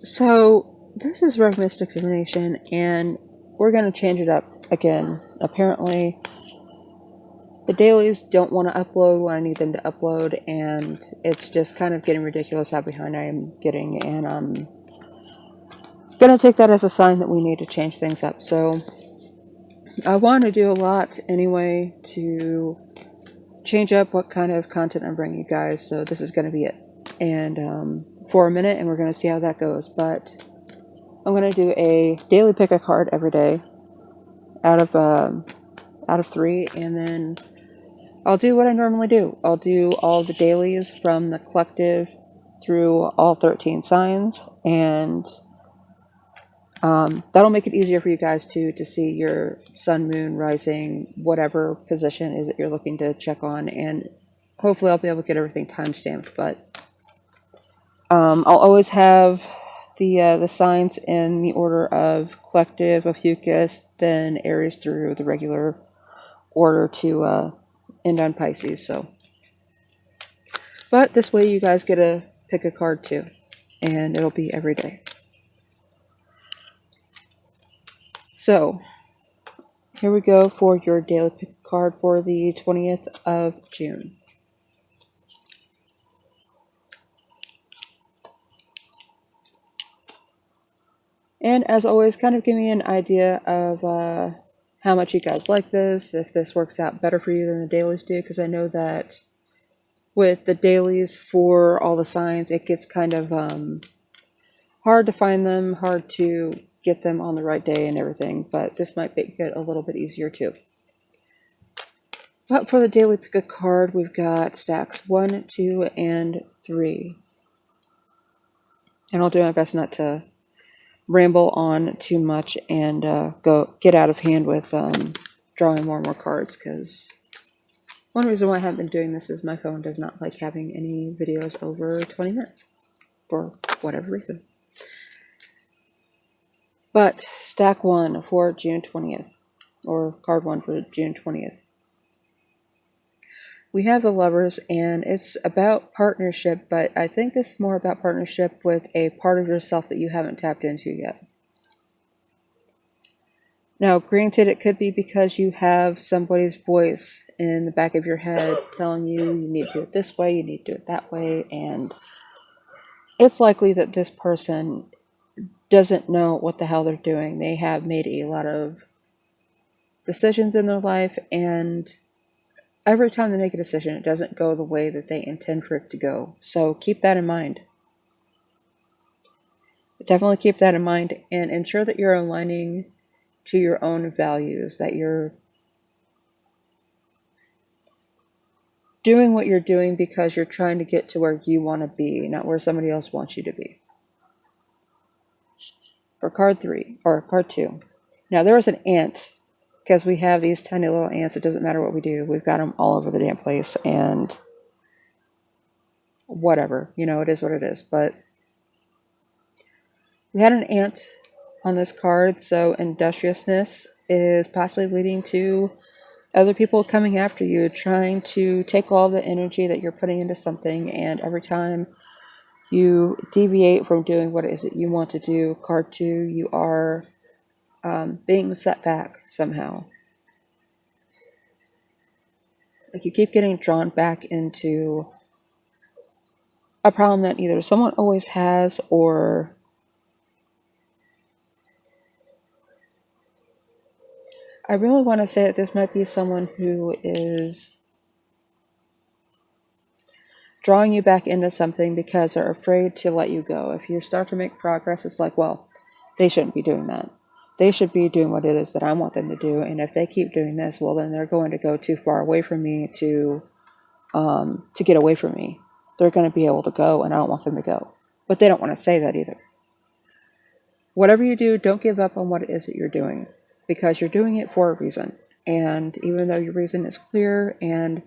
So this is Rogue Mystic Divination, and we're going to change it up again. Apparently, the dailies don't want to upload when I need them to upload, and it's just kind of getting ridiculous how behind I am getting, and I'm going to take that as a sign that we need to change things up. So I want to do a lot anyway to change up what kind of content I'm bringing you guys, so this is going to be it. And for a minute, and we're going to see how that goes, but I'm going to do a daily pick a card every day out of 3, and then I'll do what I normally do. I'll do all the dailies from the collective through all 13 signs, and that'll make it easier for you guys to see your sun, moon, rising, whatever position is that you're looking to check on, and hopefully I'll be able to get everything time-stamped, but I'll always have the signs in the order of collective, Ophiuchus, then Aries through the regular order to end on Pisces. So, but this way you guys get to pick a card too, and it'll be every day. So here we go for your daily pick card for the 20th of June. And as always, kind of give me an idea of how much you guys like this, if this works out better for you than the dailies do, because I know that with the dailies for all the signs, it gets kind of hard to find them, hard to get them on the right day and everything, but this might make it a little bit easier too. But for the daily pick a card, we've got stacks 1, 2, and 3. And I'll do my best not to ramble on too much and get out of hand with drawing more and more cards, because one reason why I haven't been doing this is my phone does not like having any videos over 20 minutes for whatever reason. But stack 1 for June 20th, or card 1 for June 20th. We have the Lovers, and it's about partnership, but I think this is more about partnership with a part of yourself that you haven't tapped into yet. Now, granted, it could be because you have somebody's voice in the back of your head telling you need to do it this way, you need to do it that way, and it's likely that this person doesn't know what the hell they're doing. They have made a lot of decisions in their life, and every time they make a decision, it doesn't go the way that they intend for it to go. So keep that in mind. Definitely keep that in mind, and ensure that you're aligning to your own values, that you're doing what you're doing because you're trying to get to where you want to be, not where somebody else wants you to be. For card 3, or card 2. Now, there was an ant, because we have these tiny little ants. It doesn't matter what we do. We've got them all over the damn place, and whatever. You know, it is what it is. But we had an ant on this card, so industriousness is possibly leading to other people coming after you, trying to take all the energy that you're putting into something, and every time you deviate from doing what it is that you want to do, card 2, you are being set back somehow. Like, you keep getting drawn back into a problem that either someone always has, or I really want to say that this might be someone who is drawing you back into something because they're afraid to let you go. If you start to make progress, it's like, well, they shouldn't be doing that. They should be doing what it is that I want them to do, and if they keep doing this, well, then they're going to go too far away from me to get away from me. They're going to be able to go, and I don't want them to go. But they don't want to say that either. Whatever you do, don't give up on what it is that you're doing, because you're doing it for a reason. And even though your reason is clear, and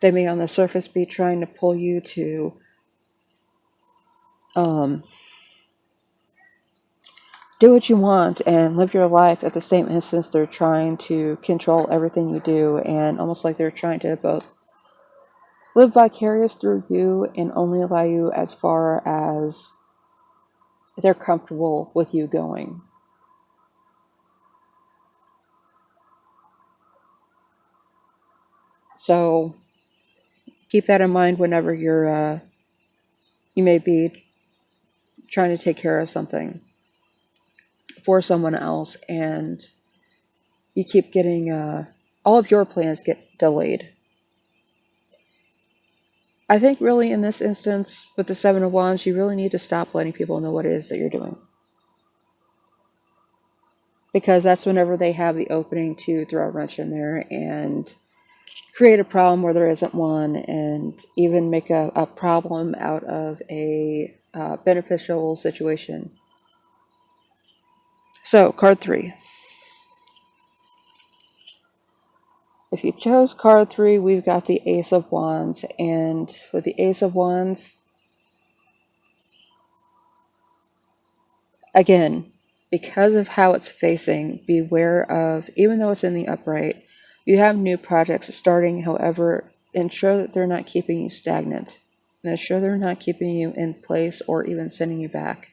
they may on the surface be trying to pull you to do what you want and live your life, at the same instance they're trying to control everything you do, and almost like they're trying to both live vicarious through you and only allow you as far as they're comfortable with you going. So keep that in mind whenever you may be trying to take care of something for someone else, and you keep getting all of your plans get delayed. I think really in this instance with the Seven of Wands, you really need to stop letting people know what it is that you're doing, because that's whenever they have the opening to throw a wrench in there and create a problem where there isn't one, and even make a problem out of a beneficial situation. So, card 3. If you chose card 3, we've got the Ace of Wands, and with the Ace of Wands, again, because of how it's facing, beware of, even though it's in the upright, you have new projects starting, however, ensure that they're not keeping you stagnant. And ensure they're not keeping you in place or even sending you back.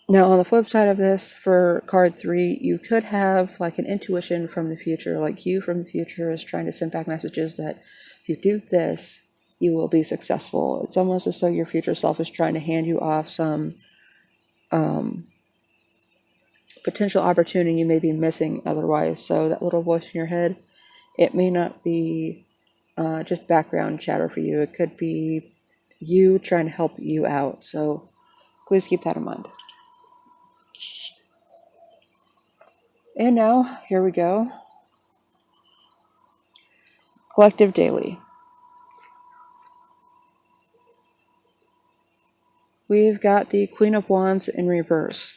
Now, on the flip side of this, for card 3, you could have like an intuition from the future, like you from the future is trying to send back messages that if you do this, you will be successful. It's almost as though your future self is trying to hand you off some potential opportunity you may be missing otherwise. So that little voice in your head, it may not be just background chatter for you. It could be you trying to help you out. So please keep that in mind. And now, here we go. Collective Daily. We've got the Queen of Wands in reverse.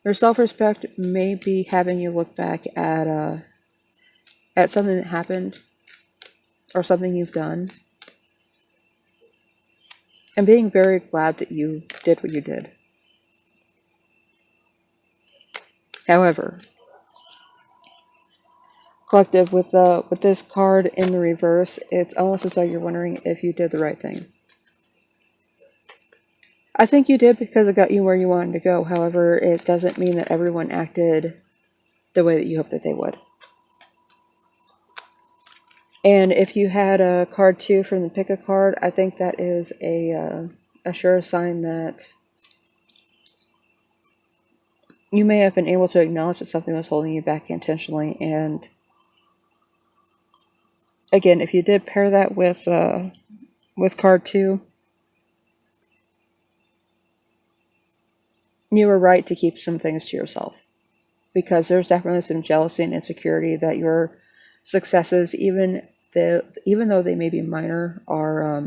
Your self-respect may be having you look back at something that happened or something you've done, and being very glad that you did what you did. However, Collective, with this card in the reverse, it's almost as though you're wondering if you did the right thing. I think you did, because it got you where you wanted to go. However, it doesn't mean that everyone acted the way that you hoped that they would. And if you had a card 2 from the pick a card, I think that is a sure sign that you may have been able to acknowledge that something was holding you back intentionally. And again, if you did pair that with card 2, you were right to keep some things to yourself, because there's definitely some jealousy and insecurity that your successes, even though they may be minor, are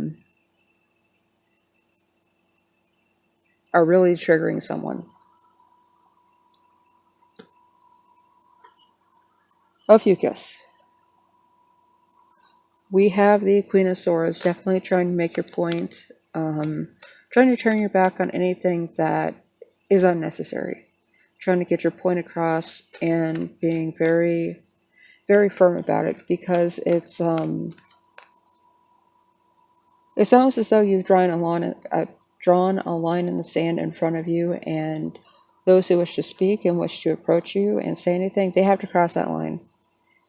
really triggering someone. Ophiuchus. We have the Queen of Swords, definitely trying to make your point, trying to turn your back on anything that is unnecessary, trying to get your point across, and being very, very firm about it, because it's almost as though you've drawn a line in the sand in front of you, and those who wish to speak and wish to approach you and say anything, they have to cross that line.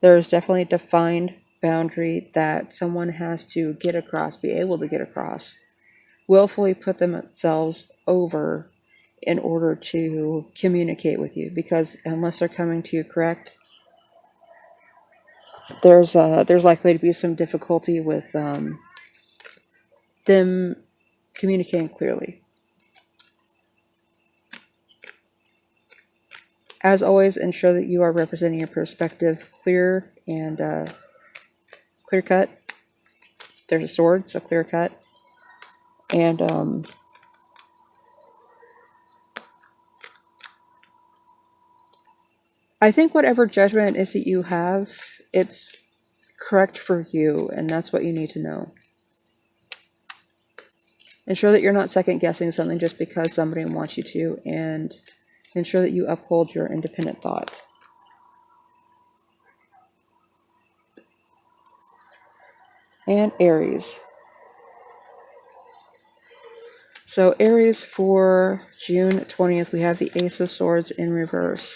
There is definitely a defined boundary that someone has to get across, be able to get across, willfully put themselves over in order to communicate with you, because unless they're coming to you correct, there's likely to be some difficulty with them communicating clearly. As always, ensure that you are representing your perspective clear and clear cut. There's a sword, so clear cut. And I think whatever judgment it is that you have, it's correct for you, and that's what you need to know. Ensure that you're not second guessing something just because somebody wants you to, and ensure that you uphold your independent thought. And Aries. So Aries for June 20th, we have the Ace of Swords in reverse.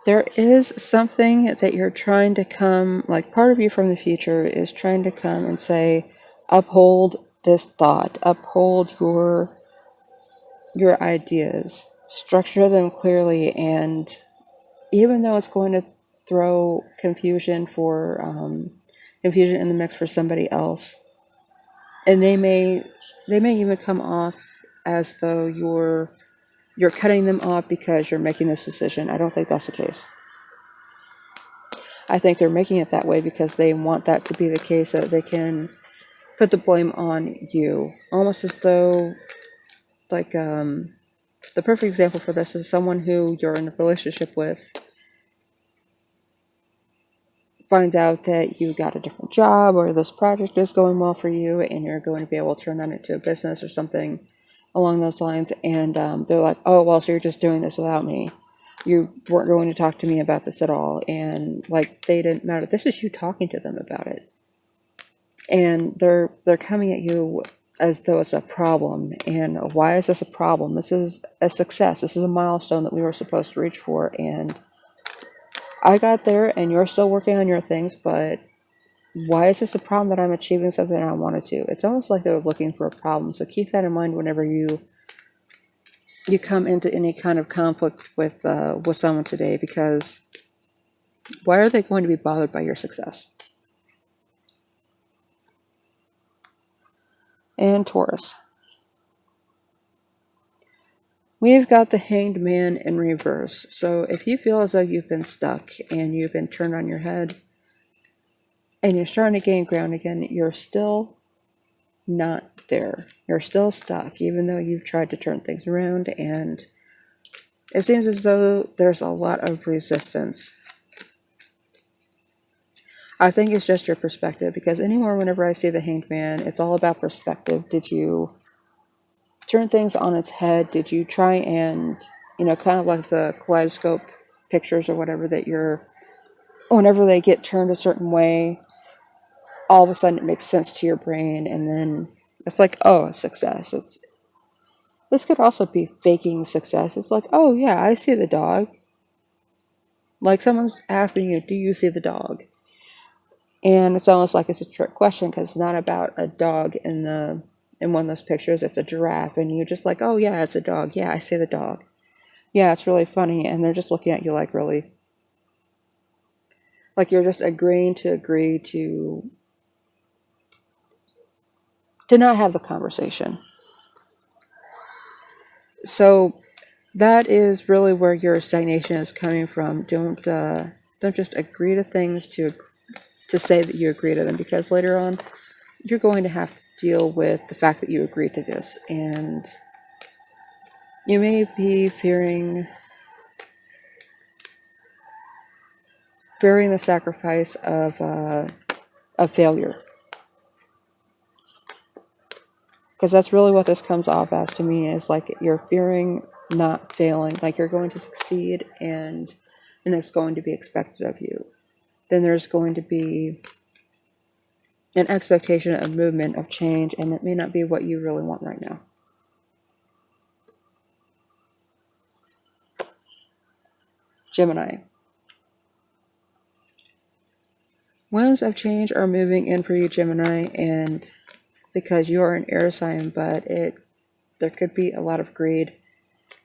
There is something that you're trying to come, like part of you from the future is trying to come and say, uphold this thought, uphold your ideas, structure them clearly, and even though it's going to throw confusion confusion in the mix for somebody else, and they may even come off as though you're cutting them off because you're making this decision. I don't think that's the case. I think they're making it that way because they want that to be the case so that they can put the blame on you. Almost as though, like, the perfect example for this is someone who you're in a relationship with finds out that you got a different job or this project is going well for you and you're going to be able to turn that into a business or something along those lines. And they're like, oh, well, so you're just doing this without me. You weren't going to talk to me about this at all. And like, they didn't matter. This is you talking to them about it. And they're coming at you as though it's a problem. And why is this a problem? This is a success. This is a milestone that we were supposed to reach for. And I got there and you're still working on your things, but why is this a problem that I'm achieving something I wanted to? It's almost like they're looking for a problem. So keep that in mind whenever you come into any kind of conflict with someone today, because why are they going to be bothered by your success? And Taurus. We've got the Hanged Man in reverse. So if you feel as though you've been stuck and you've been turned on your head and you're starting to gain ground again, you're still not there. You're still stuck, even though you've tried to turn things around, and it seems as though there's a lot of resistance. I think it's just your perspective, because anymore whenever I see the Hanged Man, it's all about perspective. Did you turn things on its head? Did you try and, kind of like the kaleidoscope pictures or whatever that whenever they get turned a certain way, all of a sudden it makes sense to your brain, and then it's like, oh, success. This could also be faking success. It's like, oh yeah, I see the dog. Like someone's asking you, do you see the dog? And it's almost like it's a trick question, because it's not about a dog in one of those pictures. It's a giraffe, and you're just like, oh yeah, it's a dog. Yeah, I see the dog. Yeah, it's really funny, and they're just looking at you like, really? Like you're just agreeing to agree to not have the conversation. So that is really where your stagnation is coming from. Don't just agree to things to say that you agree to them, because later on you're going to have to deal with the fact that you agreed to this, and you may be fearing the sacrifice of failure, because that's really what this comes off as to me, is like you're fearing not failing, like you're going to succeed and it's going to be expected of you. Then there's going to be an expectation of movement, of change, and it may not be what you really want right now. Gemini. Winds of change are moving in for you, Gemini, and because you are an air sign, but there could be a lot of greed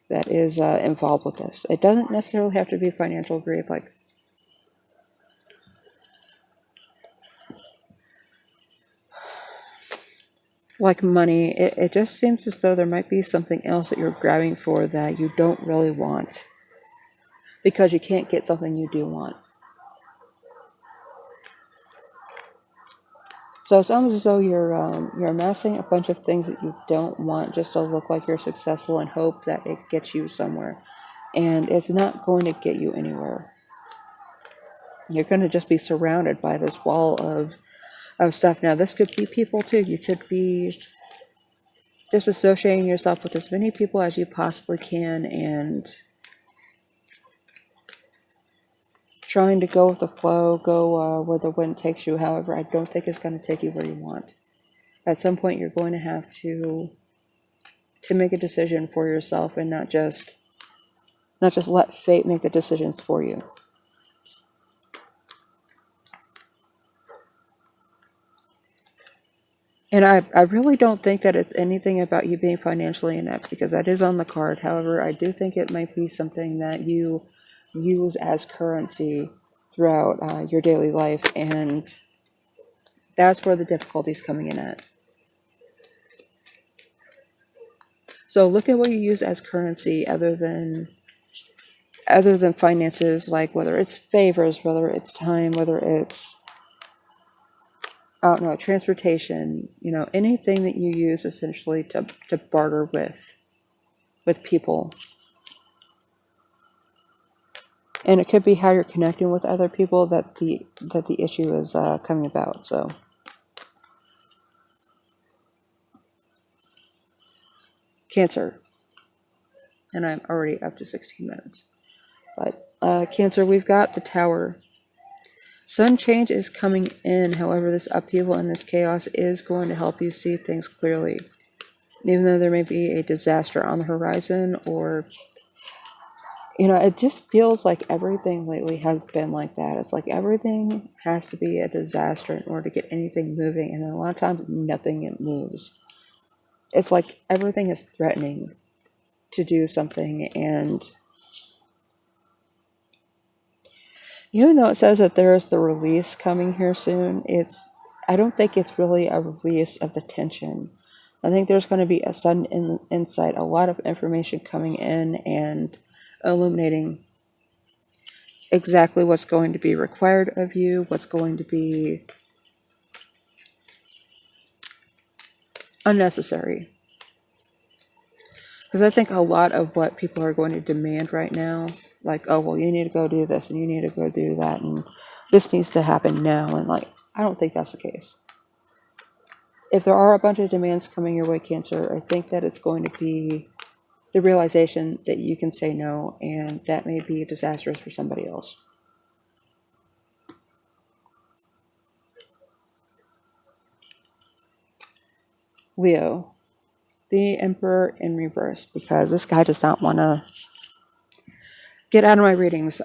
that is involved with this. It doesn't necessarily have to be financial greed, like money. It just seems as though there might be something else that you're grabbing for that you don't really want, because you can't get something you do want. So it's almost as though you're amassing a bunch of things that you don't want just to look like you're successful and hope that it gets you somewhere. And it's not going to get you anywhere. You're going to just be surrounded by this wall of stuff. Now, this could be people too. You could be just associating yourself with as many people as you possibly can, and trying to go with the flow, go where the wind takes you. However, I don't think it's going to take you where you want. At some point, you're going to have to make a decision for yourself and not just let fate make the decisions for you. And I really don't think that it's anything about you being financially inept, because that is on the card. However, I do think it might be something that you use as currency throughout your daily life, and that's where the difficulty's coming in at. So look at what you use as currency other than finances, like whether it's favors, whether it's time, whether it's transportation, anything that you use essentially to barter with people. And it could be how you're connecting with other people that the issue is coming about. So Cancer, and I'm already up to 16 minutes. But Cancer, we've got the Tower. Sudden change is coming in. However, this upheaval and this chaos is going to help you see things clearly. Even though there may be a disaster on the horizon, or it just feels like everything lately has been like that. It's like everything has to be a disaster in order to get anything moving, and then a lot of times nothing moves. It's like everything is threatening to do something, and even though it says that there is the release coming here soon, I don't think it's really a release of the tension. I think there's going to be a sudden insight, a lot of information coming in and illuminating exactly what's going to be required of you, what's going to be unnecessary. Because I think a lot of what people are going to demand right now, like, oh, well, you need to go do this and you need to go do that and this needs to happen now. And I don't think that's the case. If there are a bunch of demands coming your way, Cancer, I think that it's going to be the realization that you can say no, and that may be disastrous for somebody else. Leo, the Emperor in reverse, because this guy does not want to get out of my readings.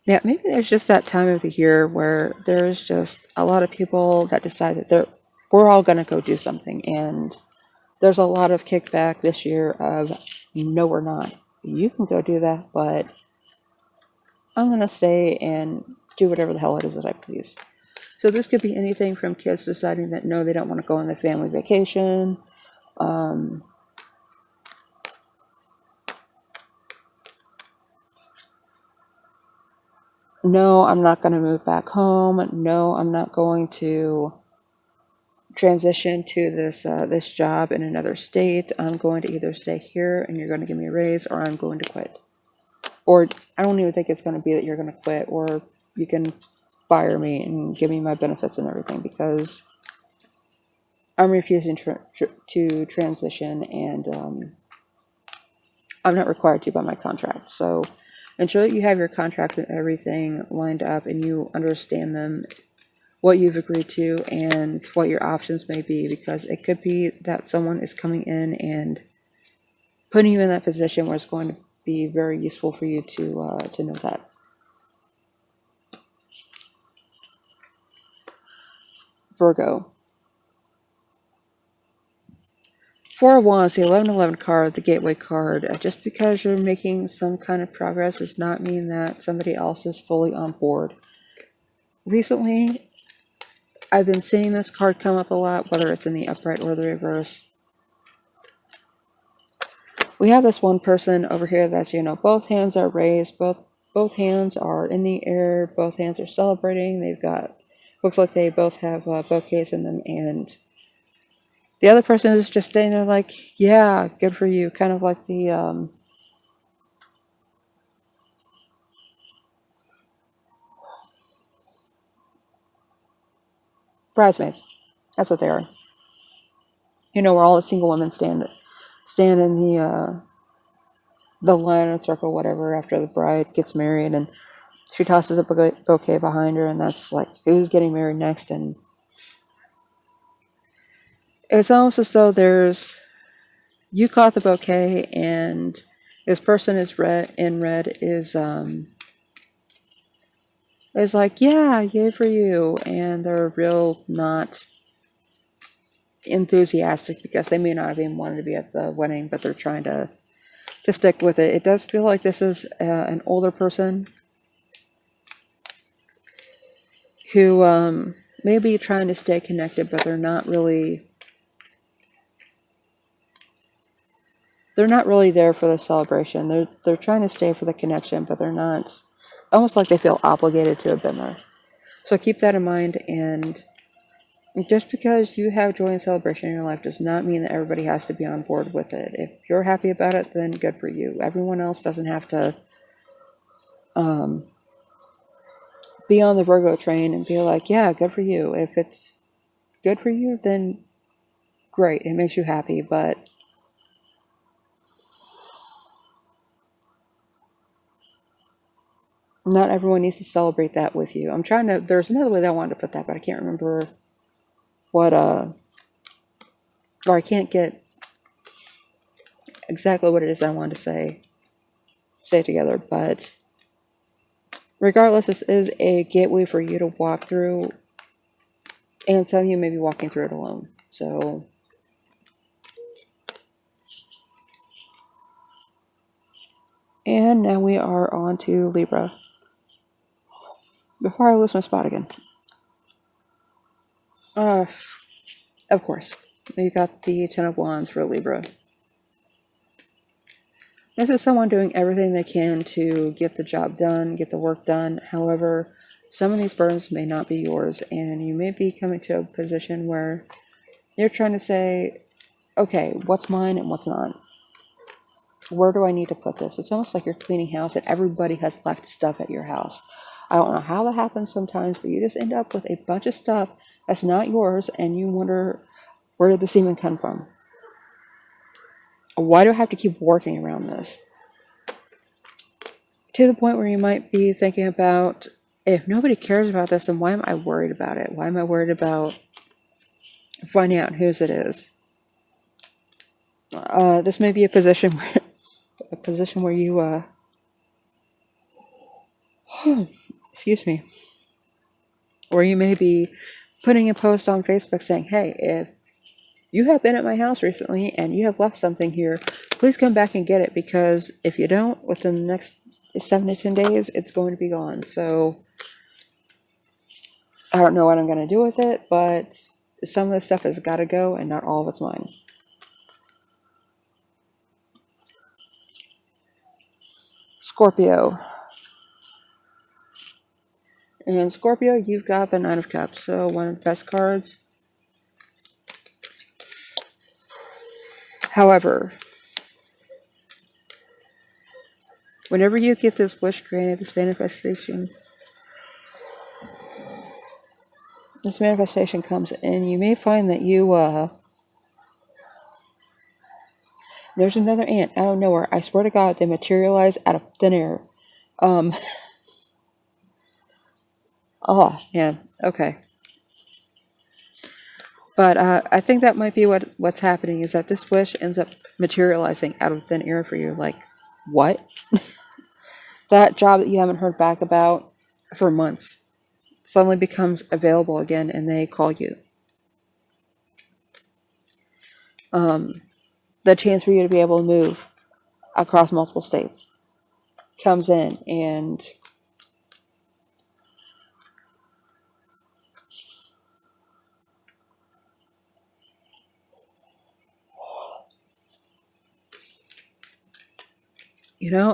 Yeah, maybe there's just that time of the year where there's just a lot of people that decide that we're all going to go do something, and there's a lot of kickback this year of, no, we're not. You can go do that, but I'm going to stay and do whatever the hell it is that I please. So this could be anything from kids deciding that, no, they don't want to go on the family vacation. No, I'm not going to move back home. No, I'm not going to transition to this job in another state. I'm going to either stay here and you're going to give me a raise, or I'm going to quit. Or I don't even think it's going to be that you're going to quit, or you can fire me and give me my benefits and everything, because I'm refusing to transition, and I'm not required to by my contract. So ensure that you have your contracts and everything lined up and you understand them, what you've agreed to, and what your options may be, because it could be that someone is coming in and putting you in that position where it's going to be very useful for you to know that. Virgo. 4 of Wands, the 1111 card, the Gateway card. Just because you're making some kind of progress does not mean that somebody else is fully on board. Recently, I've been seeing this card come up a lot, whether it's in the upright or the reverse. We have this one person over here that's, both hands are raised, both hands are in the air, both hands are celebrating. Looks like they both have bouquets in them, and the other person is just standing there like, yeah, good for you. Kind of like the, bridesmaids. That's what they are. Where all the single women stand stand in the line or circle, whatever, after the bride gets married, and she tosses a bouquet behind her, and that's like, who's getting married next? And it's almost as though you caught the bouquet, and this person is in red is like, yeah, yay for you, and they're real not enthusiastic because they may not have even wanted to be at the wedding, but they're trying to stick with it. It does feel like this is an older person who may be trying to stay connected, but they're not really there for the celebration. They're trying to stay for the connection, but they're not, almost like they feel obligated to have been there. So keep that in mind, and just because you have joy and celebration in your life does not mean that everybody has to be on board with it. If you're happy about it, then good for you. Everyone else doesn't have to be on the Virgo train and be like, yeah, good for you. If it's good for you, then great. It makes you happy, but not everyone needs to celebrate that with you. There's another way that I wanted to put that, but I can't remember or I can't get exactly what it is that I wanted to say together, but regardless, this is a gateway for you to walk through, and some of you may be walking through it alone. So, and now we are on to Libra. Before I lose my spot again. Of course, you got the Ten of Wands for Libra. This is someone doing everything they can to get the job done, get the work done. However, some of these burdens may not be yours, and you may be coming to a position where you're trying to say, okay, what's mine and what's not? Where do I need to put this? It's almost like you're cleaning house and everybody has left stuff at your house. I don't know how that happens sometimes, but you just end up with a bunch of stuff that's not yours, and you wonder, where did this even come from? Why do I have to keep working around this? To the point where you might be thinking about, if nobody cares about this, then why am I worried about it? Why am I worried about finding out whose it is? This may be a position where you excuse me, where you may be putting a post on Facebook saying, hey, if you have been at my house recently and you have left something here, please come back and get it, because if you don't, within the next 7 to 10 days, it's going to be gone. So I don't know what I'm going to do with it, but some of the stuff has got to go, and not all of it's mine. Scorpio. And Scorpio, you've got the Nine of Cups, so one of the best cards. However, whenever you get this wish granted, this manifestation comes in, you may find that there's another ant out of nowhere. I swear to God, they materialize out of thin air. Oh, man. Okay. But I think that might be what's happening, is that this wish ends up materializing out of thin air for you. Like, what? That job that you haven't heard back about for months suddenly becomes available again, and they call you. The chance for you to be able to move across multiple states comes in, and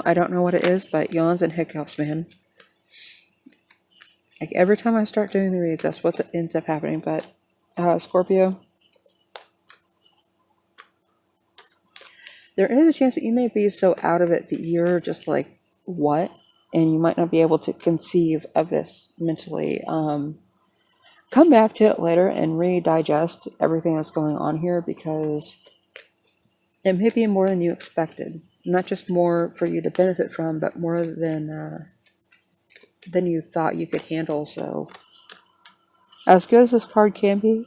I don't know what it is, but yawns and hiccups, man. Like, every time I start doing the reads, that's what ends up happening. But Scorpio, there is a chance that you may be so out of it that you're just like, what? And you might not be able to conceive of this mentally. Come back to it later and redigest everything that's going on here, because It may be more than you expected. Not just more for you to benefit from, but more than you thought you could handle. So, as good as this card can be,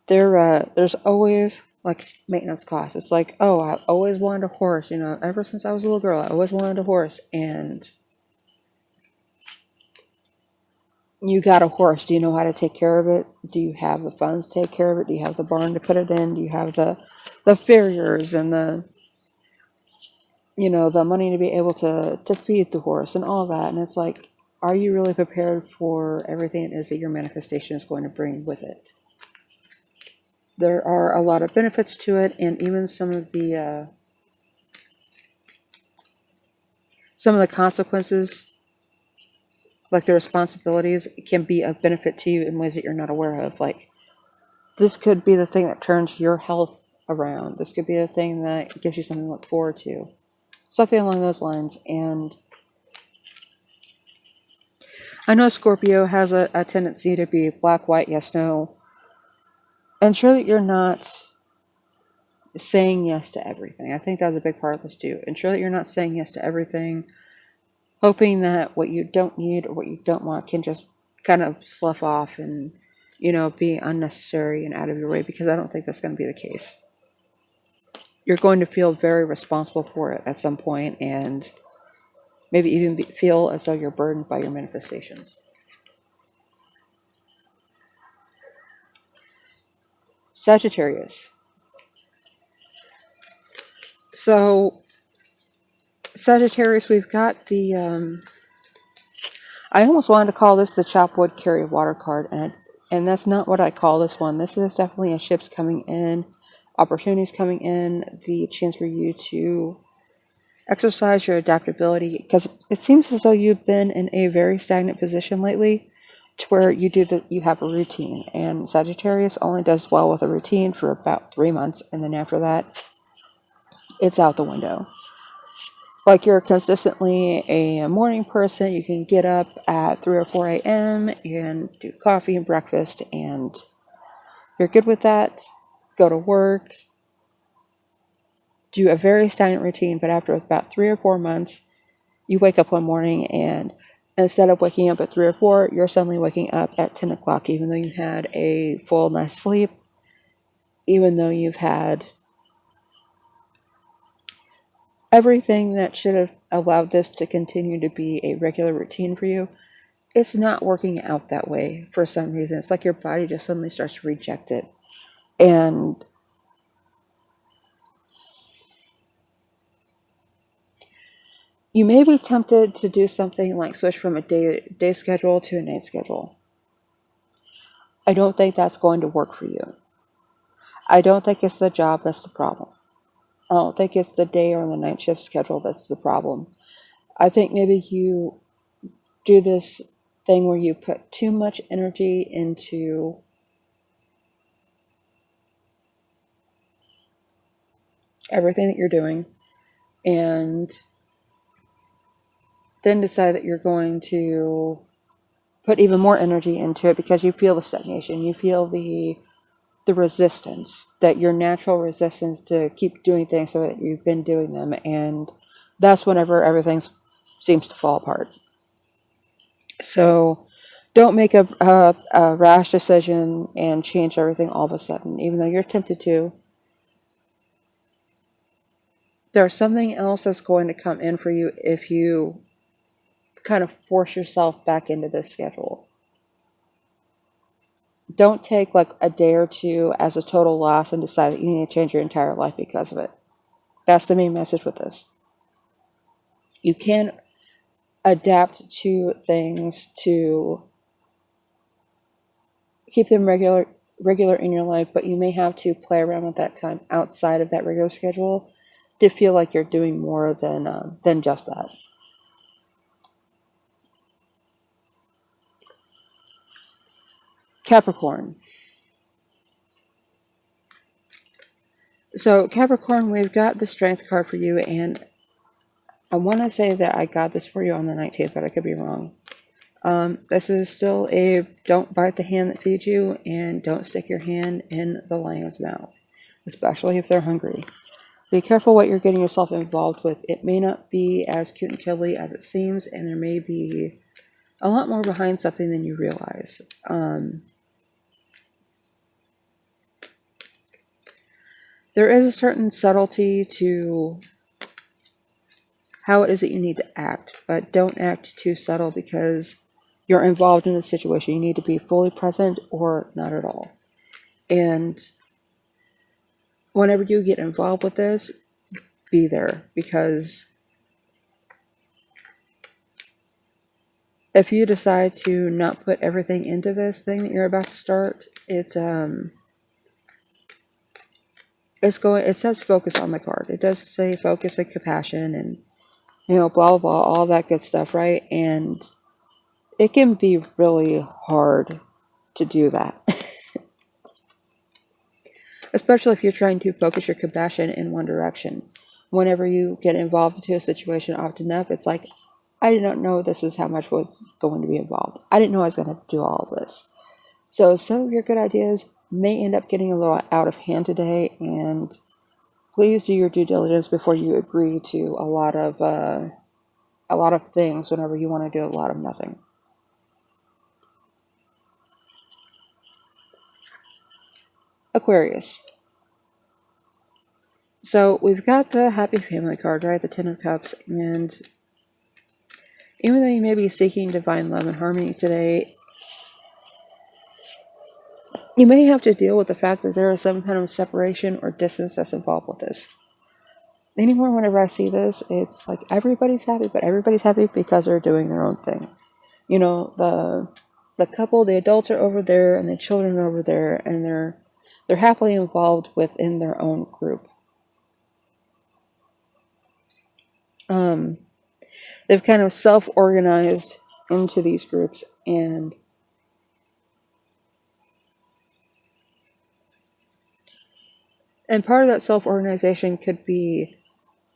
there's always like maintenance costs. It's like, oh, I've always wanted a horse. Ever since I was a little girl, I always wanted a horse, and you got a horse. Do you know how to take care of it? Do you have the funds to take care of it? Do you have the barn to put it in? Do you have the farriers and the money to be able to feed the horse and all that? And it's like, are you really prepared for everything it is that your manifestation is going to bring with it? There are a lot of benefits to it, and even some of the consequences, like the responsibilities, can be of benefit to you in ways that you're not aware of. Like, this could be the thing that turns your health around. This could be the thing that gives you something to look forward to. Something along those lines. And I know Scorpio has a tendency to be black, white, yes, no. Ensure that you're not saying yes to everything. I think that's a big part of this too. Ensure that you're not saying yes to everything, hoping that what you don't need or what you don't want can just kind of slough off and, be unnecessary and out of your way, because I don't think that's going to be the case. You're going to feel very responsible for it at some point, and maybe even feel as though you're burdened by your manifestations. Sagittarius. So, Sagittarius, we've got I almost wanted to call this the chop wood, carry water card, and that's not what I call this one. This is definitely a ships coming in, opportunities coming in, the chance for you to exercise your adaptability, because it seems as though you've been in a very stagnant position lately, to where you have a routine, and Sagittarius only does well with a routine for about 3 months, and then after that, it's out the window. Like, you're consistently a morning person. You can get up at 3 or 4 a.m. and do coffee and breakfast, and you're good with that. Go to work, do a very stagnant routine, but after about 3 or 4 months, you wake up one morning, and instead of waking up at 3 or 4, you're suddenly waking up at 10 o'clock, even though you had a full night's sleep, even though you've had everything that should have allowed this to continue to be a regular routine for you. It's not working out that way for some reason. It's like your body just suddenly starts to reject it. And you may be tempted to do something like switch from a day schedule to a night schedule. I don't think that's going to work for you. I don't think it's the job that's the problem. I don't think it's the day or the night shift schedule that's the problem. I think maybe you do this thing where you put too much energy into everything that you're doing, and then decide that you're going to put even more energy into it because you feel the stagnation. You feel the resistance, that your natural resistance to keep doing things so that you've been doing them. And that's whenever everything seems to fall apart. So don't make a rash decision and change everything all of a sudden, even though you're tempted to. There's something else that's going to come in for you if you kind of force yourself back into this schedule. Don't take like a day or two as a total loss and decide that you need to change your entire life because of it. That's the main message with this. You can adapt to things to keep them regular in your life, but you may have to play around with that time outside of that regular schedule to feel like you're doing more than just that. Capricorn. So Capricorn, we've got the Strength card for you, and I want to say that I got this for you on the 19th, but I could be wrong. This is still a don't bite the hand that feeds you, and don't stick your hand in the lion's mouth, especially if they're hungry. Be careful what you're getting yourself involved with. It may not be as cute and cuddly as it seems, and there may be a lot more behind something than you realize. There is a certain subtlety to how it is that you need to act, but don't act too subtle because you're involved in the situation. You need to be fully present or not at all. And whenever you get involved with this, be there, because if you decide to not put everything into this thing that you're about to start, it says focus on the card. It does say focus and compassion and, blah, blah, blah, all that good stuff, right? And it can be really hard to do that. Especially if you're trying to focus your compassion in one direction. Whenever you get involved into a situation often enough, it's like, I did not know this was how much was going to be involved. I didn't know I was going to have to do all of this. So some of your good ideas may end up getting a little out of hand today, and please do your due diligence before you agree to a lot of things whenever you want to do a lot of nothing. Aquarius. So we've got the Happy Family card, right? The Ten of Cups. And even though you may be seeking divine love and harmony today, you may have to deal with the fact that there is some kind of separation or distance that's involved with this. Anymore, whenever I see this, it's like everybody's happy, but everybody's happy because they're doing their own thing. The couple, the adults are over there, and the children are over there, and they're happily involved within their own group. They've kind of self-organized into these groups, and part of that self-organization could be,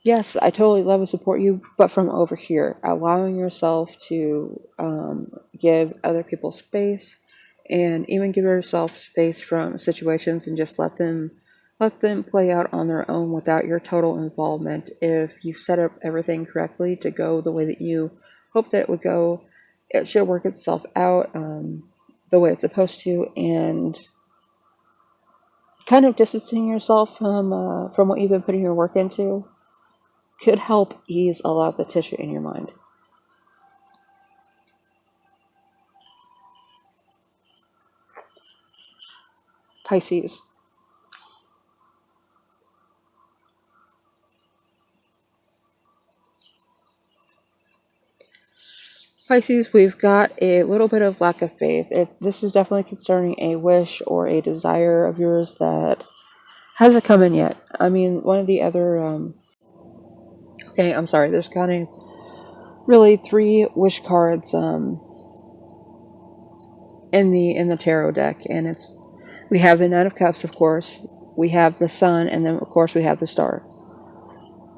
yes, I totally love and support you, but from over here, allowing yourself to give other people space, and even give yourself space from situations, and just let them play out on their own without your total involvement. If you set up everything correctly to go the way that you hope that it would go, it should work itself out the way it's supposed to, and kind of distancing yourself from what you've been putting your work into could help ease a lot of the tissue in your mind. Pisces. Pisces, we've got a little bit of lack of faith. This is definitely concerning a wish or a desire of yours that hasn't come in yet. I mean, one of the other... okay, I'm sorry. There's kind of really 3 wish cards in the tarot deck, and we have the Knight of Cups, of course. We have the Sun, and then of course we have the Star.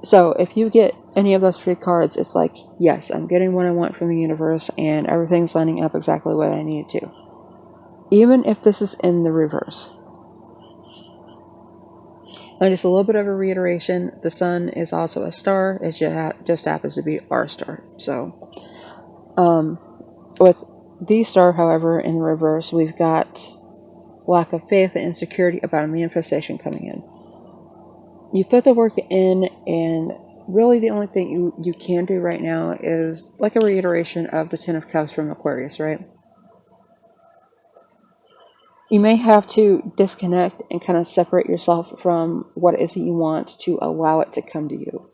So if you get any of those 3 cards, it's like, yes, I'm getting what I want from the universe, and everything's lining up exactly what I need it to. Even if this is in the reverse. And just a little bit of a reiteration, the Sun is also a star. It just happens to be our star. So, with the star, however, in the reverse, we've got lack of faith and insecurity about a manifestation coming in. You put the work in, and really the only thing you can do right now is like a reiteration of the Ten of Cups from Aquarius, right? You may have to disconnect and kind of separate yourself from what it is that you want to allow it to come to you.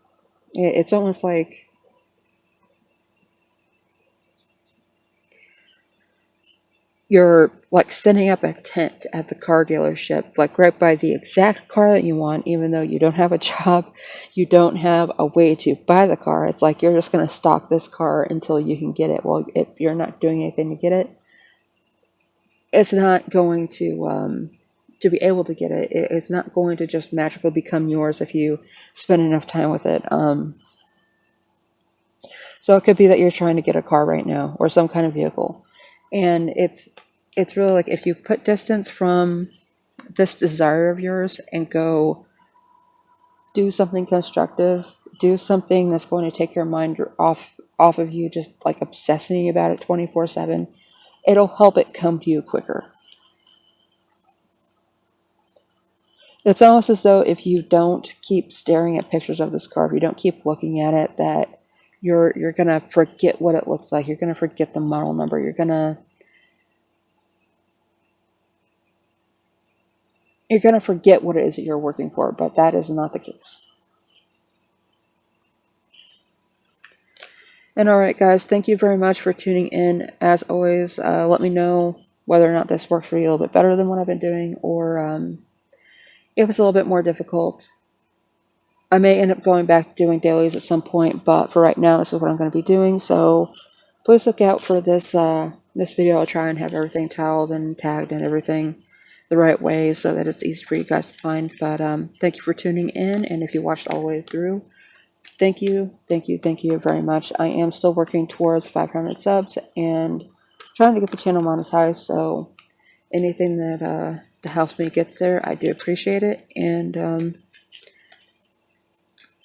It's almost like you're like setting up a tent at the car dealership, like right by the exact car that you want, even though you don't have a job, you don't have a way to buy the car. It's like you're just going to stock this car until you can get it. Well, if you're not doing anything to get it, it's not going to be able to get it. It's not going to just magically become yours if you spend enough time with it. So it could be that you're trying to get a car right now or some kind of vehicle. And it's really like if you put distance from this desire of yours and go do something constructive, do something that's going to take your mind off of you just like obsessing about it 24/7, it'll help it come to you quicker. It's almost as though if you don't keep staring at pictures of this car, if you don't keep looking at it, that you're gonna forget what it looks like. You're gonna forget the model number. You're gonna forget what it is that you're working for, but that is not the case. And all right, guys, thank you very much for tuning in. As always, let me know whether or not this works for you a little bit better than what I've been doing, or if it's a little bit more difficult. I may end up going back to doing dailies at some point, but for right now, this is what I'm going to be doing. So please look out for this this video. I'll try and have everything tiled and tagged and everything the right way so that it's easy for you guys to find. But thank you for tuning in, and if you watched all the way through, thank you very much. I am still working towards 500 subs and trying to get the channel monetized, so anything that helps me get there, I do appreciate it. And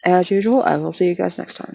as usual, I will see you guys next time.